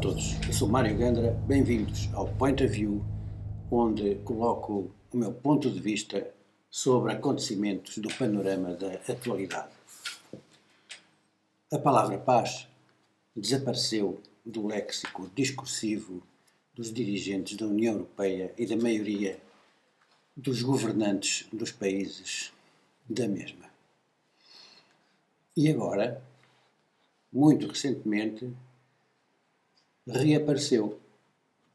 todos, eu sou Mário Gandra, bem-vindos ao Point of View, onde coloco o meu ponto de vista sobre acontecimentos do panorama da atualidade. A palavra paz desapareceu do léxico discursivo dos dirigentes da União Europeia e da maioria dos governantes dos países da mesma. E agora, muito recentemente, reapareceu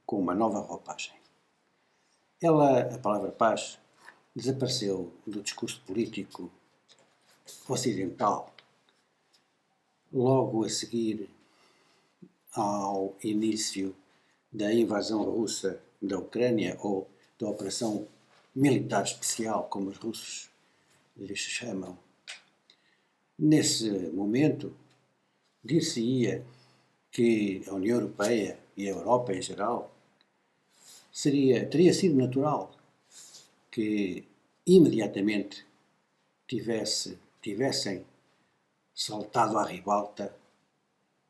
com uma nova roupagem. A palavra paz, desapareceu do discurso político ocidental logo a seguir ao início da invasão russa da Ucrânia, ou da operação militar especial, como os russos lhes chamam. Nesse momento, dir-se-ia que a União Europeia e a Europa em geral teria sido natural que imediatamente tivessem saltado à ribalta,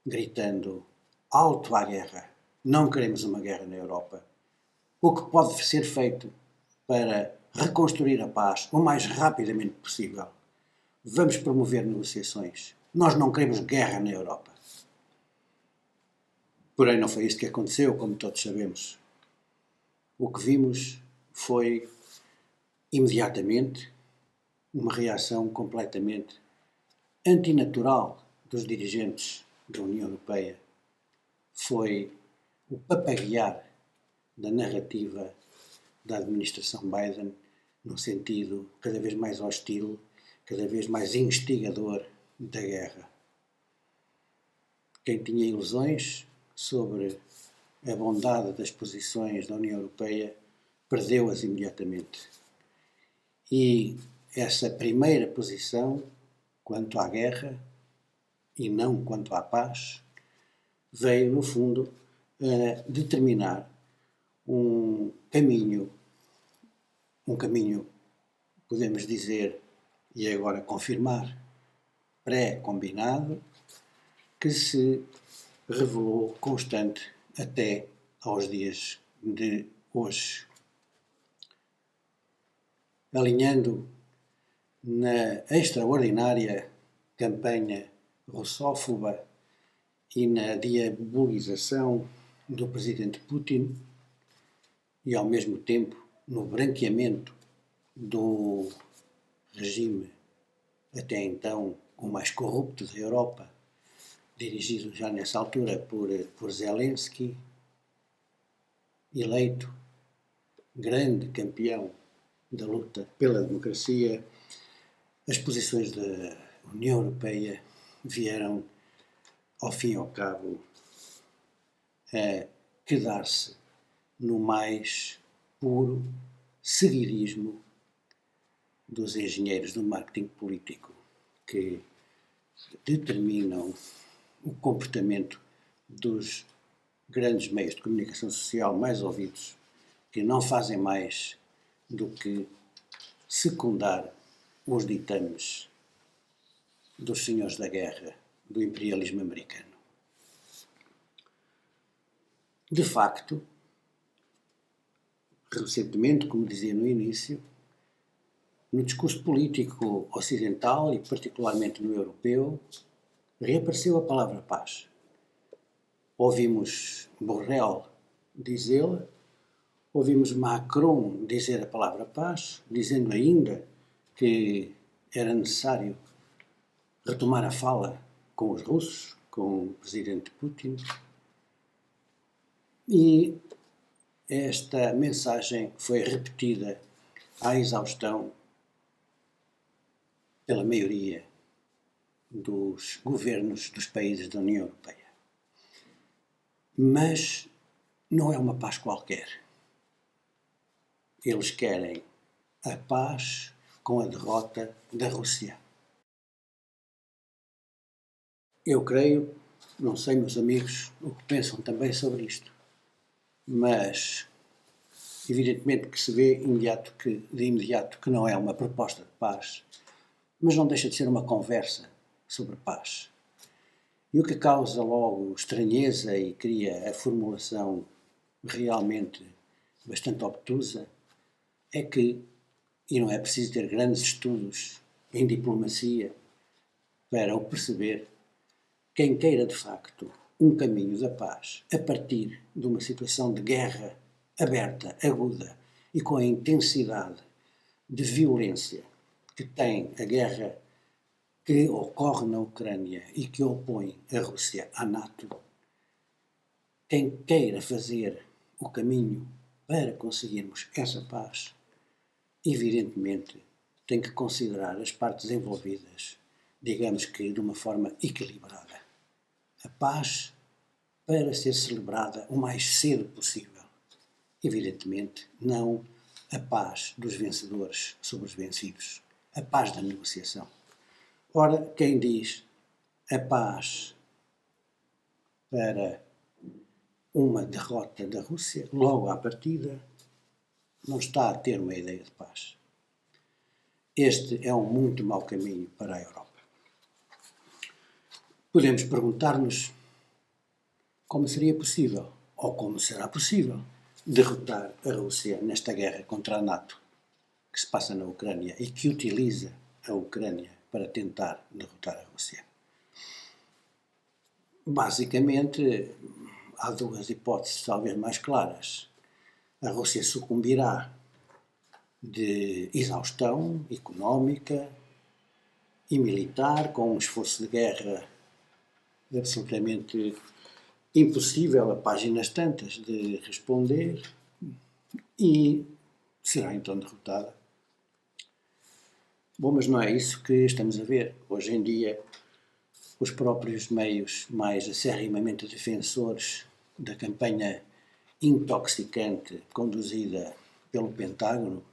gritando alto à guerra, não queremos uma guerra na Europa. O que pode ser feito para reconstruir a paz o mais rapidamente possível? Vamos promover negociações. Nós não queremos guerra na Europa. Porém, não foi isso que aconteceu, como todos sabemos. O que vimos foi, imediatamente, uma reação completamente antinatural dos dirigentes da União Europeia. Foi o papaguear da narrativa da administração Biden, num sentido cada vez mais hostil, cada vez mais instigador da guerra. Quem tinha ilusões sobre a bondade das posições da União Europeia perdeu-as imediatamente. E essa primeira posição, quanto à guerra e não quanto à paz, veio, no fundo, a determinar um caminho, podemos dizer, e agora confirmar, pré-combinado, que se revelou constante até aos dias de hoje. Alinhando na extraordinária campanha russófoba e na diabolização do presidente Putin e, ao mesmo tempo, no branqueamento do regime até então o mais corrupto da Europa, dirigido já nessa altura por Zelensky, eleito grande campeão da luta pela democracia, as posições da União Europeia vieram, ao fim e ao cabo, a quedar-se no mais puro seguidismo dos engenheiros do marketing político que determinam o comportamento dos grandes meios de comunicação social mais ouvidos, que não fazem mais do que secundar os ditames dos senhores da guerra, do imperialismo americano. De facto, recentemente, como dizia no início, no discurso político ocidental e particularmente no europeu, reapareceu a palavra paz. Ouvimos Borrell dizê-la, ouvimos Macron dizer a palavra paz, dizendo ainda que era necessário retomar a fala com os russos, com o presidente Putin. E esta mensagem foi repetida à exaustão pela maioria dos governos dos países da União Europeia. Mas não é uma paz qualquer. Eles querem a paz com a derrota da Rússia. Eu creio, não sei, meus amigos, o que pensam também sobre isto, mas evidentemente que se vê de imediato que não é uma proposta de paz, mas não deixa de ser uma conversa sobre paz. E o que causa logo estranheza e cria a formulação realmente bastante obtusa é que, e não é preciso ter grandes estudos em diplomacia para o perceber, quem queira de facto um caminho da paz a partir de uma situação de guerra aberta, aguda e com a intensidade de violência que tem a guerra que ocorre na Ucrânia e que opõe a Rússia à NATO, quem queira fazer o caminho para conseguirmos essa paz, evidentemente tem que considerar as partes envolvidas, digamos que de uma forma equilibrada. A paz para ser celebrada o mais cedo possível. Evidentemente, não a paz dos vencedores sobre os vencidos, a paz da negociação. Ora, quem diz a paz para uma derrota da Rússia, logo à partida, não está a ter uma ideia de paz. Este é um muito mau caminho para a Europa. Podemos perguntar-nos como seria possível, ou como será possível, derrotar a Rússia nesta guerra contra a NATO que se passa na Ucrânia e que utiliza a Ucrânia para tentar derrotar a Rússia. Basicamente, há duas hipóteses talvez mais claras. A Rússia sucumbirá de exaustão económica e militar, com um esforço de guerra absolutamente impossível a páginas tantas de responder, e será então derrotada. Bom, mas não é isso que estamos a ver. Hoje em dia, os próprios meios mais acerrimamente defensores da campanha intoxicante conduzida pelo Pentágono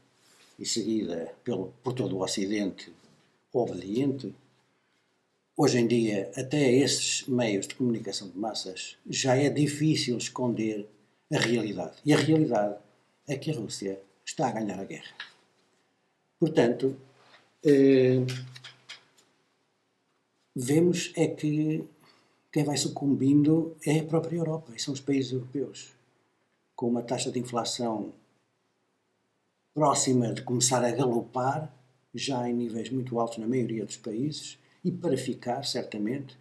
e seguida por todo o Ocidente obediente, hoje em dia, até esses meios de comunicação de massas, já é difícil esconder a realidade. E a realidade é que a Rússia está a ganhar a guerra. Portanto, vemos é que quem vai sucumbindo é a própria Europa, e são os países europeus, com uma taxa de inflação próxima de começar a galopar, já em níveis muito altos na maioria dos países, e para ficar, certamente,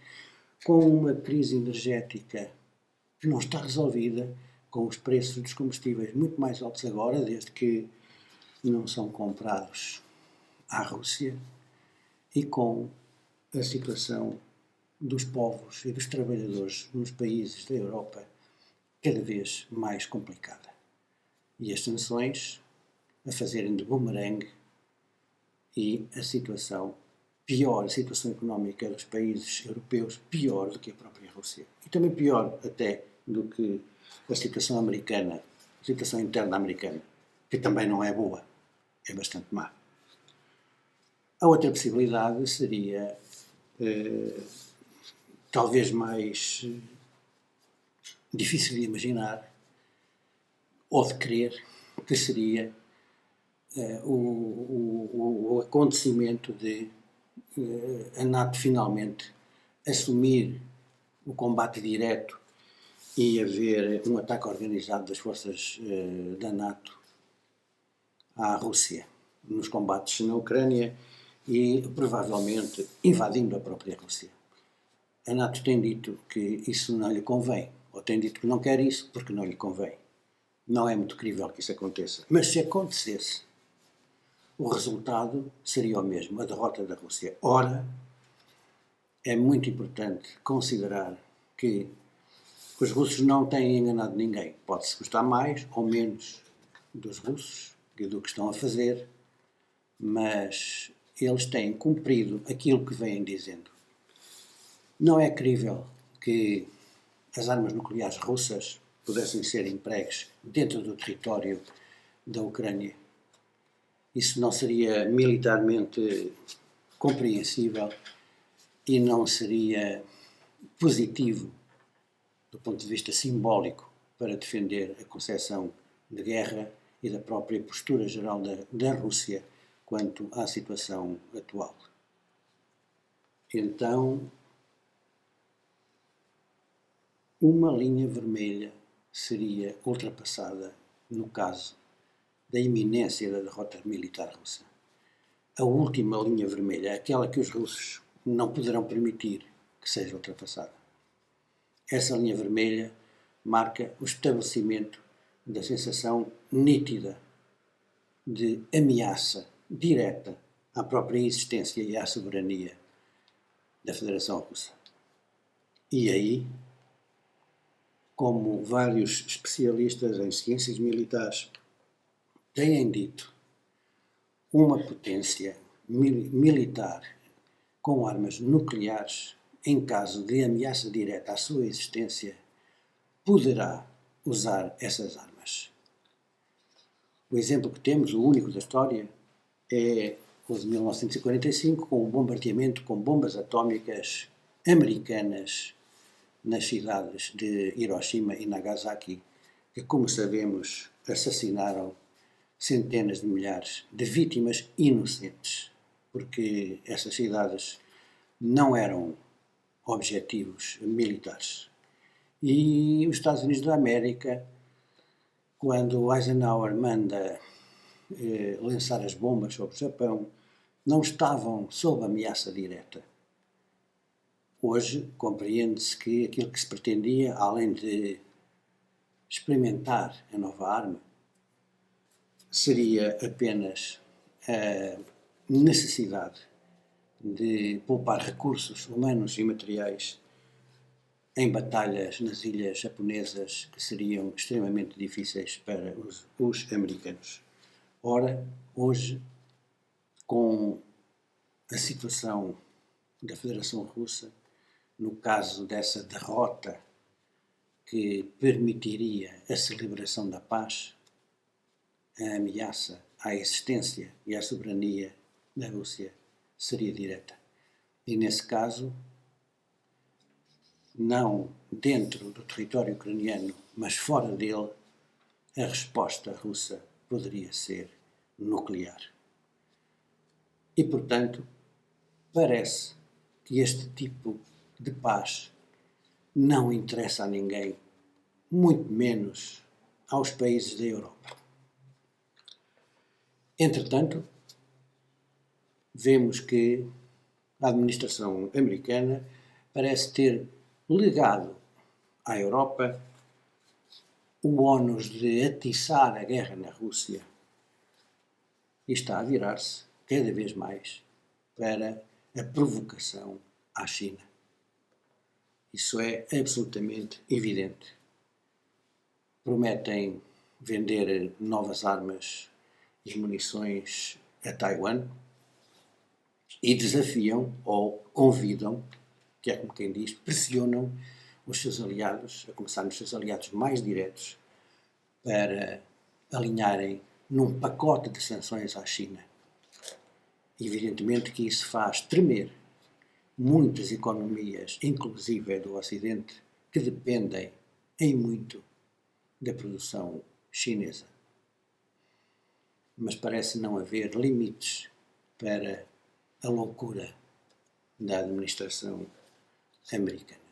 com uma crise energética que não está resolvida, com os preços dos combustíveis muito mais altos agora, desde que não são comprados à Rússia, e com a situação dos povos e dos trabalhadores nos países da Europa cada vez mais complicada. E as sanções a fazerem de bumerangue e a situação pior, a situação económica dos países europeus, pior do que a própria Rússia. E também pior até do que a situação americana, a situação interna americana, que também não é boa, é bastante má. A outra possibilidade seria talvez mais difícil de imaginar ou de crer, que seria o acontecimento de a NATO finalmente assumir o combate direto e haver um ataque organizado das forças da NATO à Rússia nos combates na Ucrânia e provavelmente invadindo a própria Rússia. A NATO tem dito que isso não lhe convém, ou tem dito que não quer isso porque não lhe convém. Não é muito crível que isso aconteça. Mas se acontecesse, o resultado seria o mesmo, a derrota da Rússia. Ora, é muito importante considerar que os russos não têm enganado ninguém. Pode-se gostar mais ou menos dos russos e do que estão a fazer, mas eles têm cumprido aquilo que vêm dizendo. Não é crível que as armas nucleares russas pudessem ser empregues dentro do território da Ucrânia. Isso não seria militarmente compreensível e não seria positivo do ponto de vista simbólico para defender a concepção de guerra e da própria postura geral da Rússia quanto à situação atual. Então, uma linha vermelha seria ultrapassada no caso da iminência da derrota militar russa. A última linha vermelha, aquela que os russos não poderão permitir que seja ultrapassada. Essa linha vermelha marca o estabelecimento da sensação nítida de ameaça direta à própria existência e à soberania da Federação Russa. E aí, como vários especialistas em ciências militares têm dito, uma potência militar com armas nucleares, em caso de ameaça direta à sua existência, poderá usar essas armas. O exemplo que temos, o único da história, é o de 1945, com o bombardeamento com bombas atómicas americanas nas cidades de Hiroshima e Nagasaki, que, como sabemos, assassinaram centenas de milhares de vítimas inocentes, porque essas cidades não eram objetivos militares. E os Estados Unidos da América, quando Eisenhower manda lançar as bombas sobre o Japão, não estavam sob ameaça direta. Hoje compreende-se que aquilo que se pretendia, além de experimentar a nova arma, seria apenas a necessidade de poupar recursos humanos e materiais em batalhas nas ilhas japonesas que seriam extremamente difíceis para os americanos. Ora, hoje, com a situação da Federação Russa, no caso dessa derrota que permitiria a celebração da paz, a ameaça à existência e à soberania da Rússia seria direta. E nesse caso, não dentro do território ucraniano, mas fora dele, a resposta russa poderia ser nuclear. E, portanto, parece que este tipo de paz não interessa a ninguém, muito menos aos países da Europa. Entretanto, vemos que a administração americana parece ter legado à Europa o ónus de atiçar a guerra na Rússia e está a virar-se cada vez mais para a provocação à China. Isso é absolutamente evidente. Prometem vender novas armas e munições a Taiwan e desafiam ou convidam, que é como quem diz, pressionam os seus aliados, a começar nos seus aliados mais diretos, para alinharem num pacote de sanções à China. Evidentemente que isso faz tremer muitas economias, inclusive do Ocidente, que dependem em muito da produção chinesa. Mas parece não haver limites para a loucura da administração americana.